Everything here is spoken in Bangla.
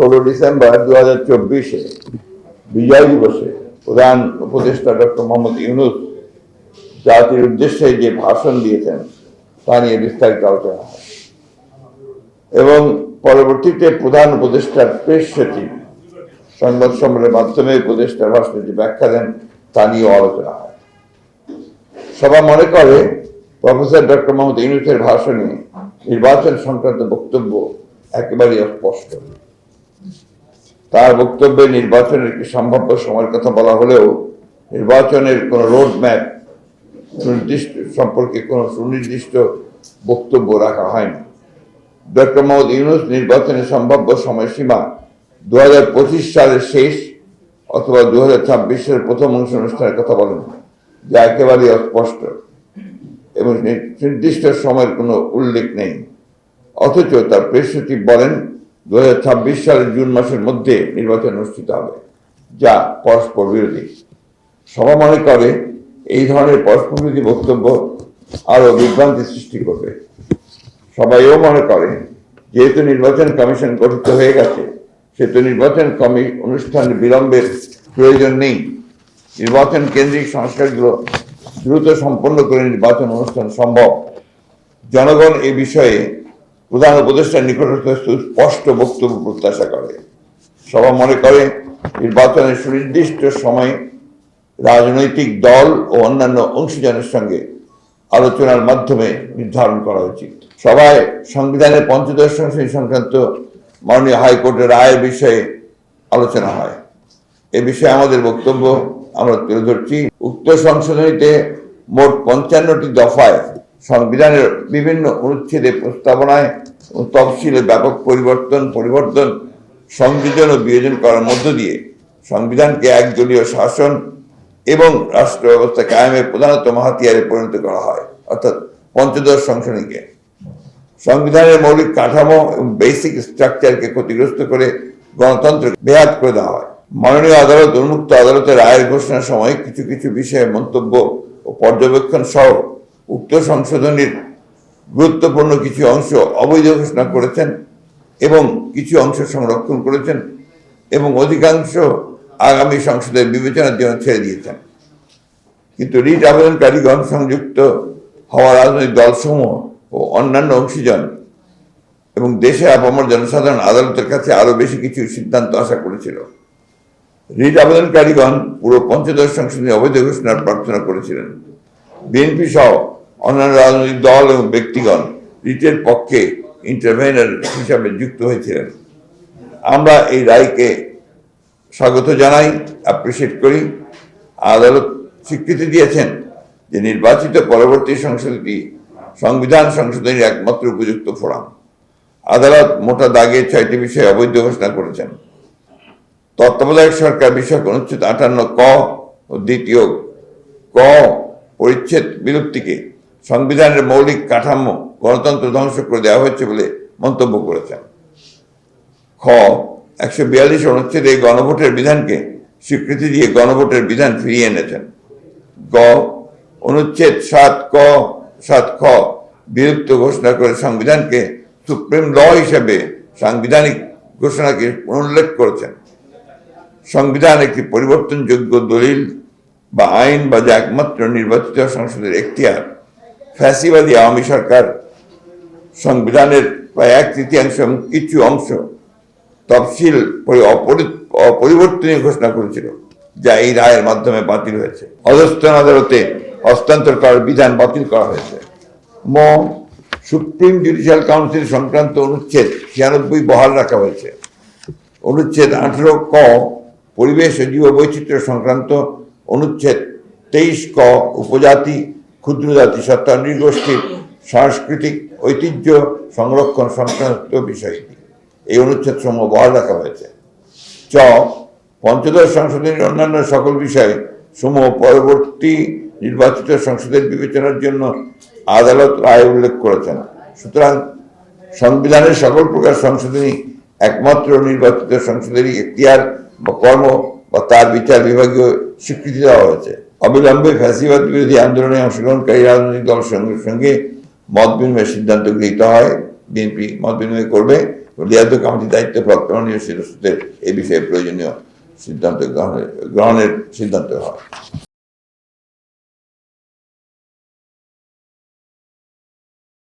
16 ডিসেম্বর 2024 বিজয় দিবসে প্রধান উপদেষ্টা ডক্টর মোহাম্মদ ইউনূস জাতির উদ্দেশ্যে যে ভাষণ দিয়েছেন তা নিয়ে বিস্তারিত আলোচনা হয় এবং পরবর্তীতে প্রধান উপদেষ্টার প্রেস সচিব সংবাদ সম্মেলনের মাধ্যমে উপদেষ্টার ভাষণে যে ব্যাখ্যা দেন তা নিয়েও আলোচনা হয়। সবাই মনে করে প্রফেসর ডক্টর মোহাম্মদ ইউনূসের ভাষণে নির্বাচন সংক্রান্ত বক্তব্য একেবারেই অস্পষ্ট। তার বক্তব্যে নির্বাচনের একটি সম্ভাব্য সময়ের কথা বলা হলেও নির্বাচনের কোনো রোড ম্যাপ সম্পর্কে কোনো সুনির্দিষ্ট বক্তব্য রাখা হয়নি। ডক্টর মোহাম্মদ ইউনূস নির্বাচনের সম্ভাব্য সময়সীমা 2025 সালের শেষ অথবা 2026 সালের প্রথম অংশ অনুষ্ঠানের কথা বলেন, যা একেবারেই অস্পষ্ট এবং নির্দিষ্ট সময়ের কোনো উল্লেখ নেই। অথচ তার প্রেস সচিব বলেন 2026 সালের জুন মাসের মধ্যে নির্বাচন অনুষ্ঠিত হবে, যা পরস্পর বিরোধী। সবাই মনে করে এই ধরনের পরস্পর বিরোধী বক্তব্য আরো বিভ্রান্তি সৃষ্টি করবে। সবাইও মনে করে যেহেতু নির্বাচন কমিশন গঠিত হয়ে গেছে সেহেতু নির্বাচন অনুষ্ঠানের বিলম্বের প্রয়োজন নেই। নির্বাচন কেন্দ্রিক সংস্কারগুলো দ্রুত সম্পন্ন করে নির্বাচন অনুষ্ঠান সম্ভব। জনগণ এই বিষয়ে প্রধান উপদেষ্টার নিকটস্থ সুস্পষ্ট বক্তব্য প্রত্যাশা করে। সবাই মনে করে নির্বাচনের সুনির্দিষ্ট সময়ে রাজনৈতিক দল ও অন্যান্য অংশীজনের সঙ্গে আলোচনার মাধ্যমে নির্ধারণ করা উচিত। সভায় সংবিধানের পঞ্চদশ সংশোধনী সংক্রান্ত মাননীয় হাইকোর্টের রায়ের বিষয়ে আলোচনা হয়। এ বিষয়ে আমাদের বক্তব্য আমরা তুলে ধরছি। উক্ত সংশোধনীতে মোট 55টি দফায় সংবিধানের বিভিন্ন অনুচ্ছেদে প্রস্তাবনায় ও তফসিলে ব্যাপক পরিবর্তন সংযোজন ও বিয়োজন করার মধ্য দিয়ে সংবিধানকে একদলীয় শাসন এবং রাষ্ট্র ব্যবস্থা কায়েমের প্রধানতম হাতিয়ারে পরিণত করা হয়, অর্থাৎ পঞ্চদশ সংশোধনীকে। সংবিধানের মৌলিক কাঠামো এবং বেসিক স্ট্রাকচারকে ক্ষতিগ্রস্ত করে গণতন্ত্র বেহাত করে দেওয়া হয়। মাননীয় আদালত উন্মুক্ত আদালতের রায়ের ঘোষণার সময় কিছু কিছু বিষয়ে মন্তব্য ও পর্যবেক্ষণ সহ উক্ত সংশোধনীর গুরুত্বপূর্ণ কিছু অংশ অবৈধ ঘোষণা করেছেন এবং কিছু অংশ সংরক্ষণ করেছেন এবং অধিকাংশ আগামী সংসদের বিবেচনার জন্য ছেড়ে দিয়েছেন। কিন্তু রিট আবেদনকারীগণ সংযুক্ত হওয়া রাজনৈতিক দলসমূহ ও অন্যান্য অংশীজন এবং দেশে আপামর জনসাধারণ আদালতের কাছে আরো বেশি কিছু সিদ্ধান্ত আশা করেছিল। রিট আবেদনকারীগণ পুরো পঞ্চদশ সংশোধনী অবৈধ ঘোষণার প্রার্থনা করেছিলেন। বিএনপি সহ অন্যান্য রাজনৈতিক দল এবং ব্যক্তিগণ রিটের পক্ষে ইন্টারভেনার হিসাবে যুক্ত হয়েছিলেন। আমরা এই রায়কে স্বাগত জানাই, অ্যাপ্রিসিয়েট করি। আদালত স্বীকৃতি দিয়েছেন যে নির্বাচিত পরবর্তী সংসদটি সংবিধান সংশোধনীর একমাত্র উপযুক্ত ফোরাম। আদালত মোটা দাগে 6টি বিষয়ে অবৈধ ঘোষণা করেছেন। তত্ত্বাবধায়ক সরকার বিষয়ক অনুচ্ছেদ 58 ক ও দ্বিতীয় ক পরিচ্ছেদ বিলুপ্তিকে সংবিধানের মৌলিক কাঠামো গণতন্ত্র ধ্বংস করে দেওয়া হয়েছে বলে মন্তব্য করেছেন। খ 142 অনুচ্ছেদে গণভোটের বিধানকে স্বীকৃতি দিয়ে গণভোটের বিধান ফিরিয়ে এনেছেন। গ অনুচ্ছেদ 7 খ বিলুপ্ত ঘোষণা করে সংবিধানকে সুপ্রিম ল হিসেবে সাংবিধানিক ঘোষণাকে পুনরুল্লেখ করেছেন। সংবিধান একটি পরিবর্তনযোগ্য দলিল বা আইন বা যা একমাত্র নির্বাচিত সংসদের এখতিয়ার। ফ্যাসিবাদী আওয়ামী সরকার সংবিধানের প্রায় 1/3 এবং কিছু অংশ তফসিল অপরিবর্তনীয় ঘোষণা করেছিল, যা এই রায়ের মাধ্যমে বাতিল হয়েছে। অধস্তন আদালতে হস্তান্তর করার বিধান বাতিল করা হয়েছে। ম সুপ্রিম জুডিশিয়াল কাউন্সিল সংক্রান্ত অনুচ্ছেদ 96 বহাল রাখা হয়েছে। অনুচ্ছেদ 18 ক পরিবেশ ও জীব বৈচিত্র্য সংক্রান্ত, অনুচ্ছেদ 23 ক উপজাতি ক্ষুদ্র জাতি সত্তা নৃগোষ্ঠীর সাংস্কৃতিক ঐতিহ্য সংরক্ষণ সংক্রান্ত বিষয়টি এই অনুচ্ছেদ সমূহ বহাল রাখা হয়েছে। চ পঞ্চদশ সংশোধনীর অন্যান্য সকল বিষয়ে সমূহ পরবর্তী নির্বাচিত সংসদের বিবেচনার জন্য আদালত রায় উল্লেখ করেছেন। সুতরাং সংবিধানের সকল প্রকার সংশোধনী একমাত্র নির্বাচিত সংসদেরই এখতিয়ার বা কর্ম বা তার বিচার বিভাগীয় স্বীকৃতি দেওয়া হয়েছে। অবিলম্বে ফ্যাসিবাদ বিরোধী আন্দোলনে অংশগ্রহণকারী রাজনৈতিক দলের সঙ্গে মত বিনিময়ের সিদ্ধান্ত গৃহীত হয়। বিএনপি মত বিনিময় করবে লিয়াজো কমিটির দায়িত্বপ্রাপ্ত মাননীয় সদস্যদের এই বিষয়ে প্রয়োজনীয় সিদ্ধান্ত গ্রহণের সিদ্ধান্ত হয়।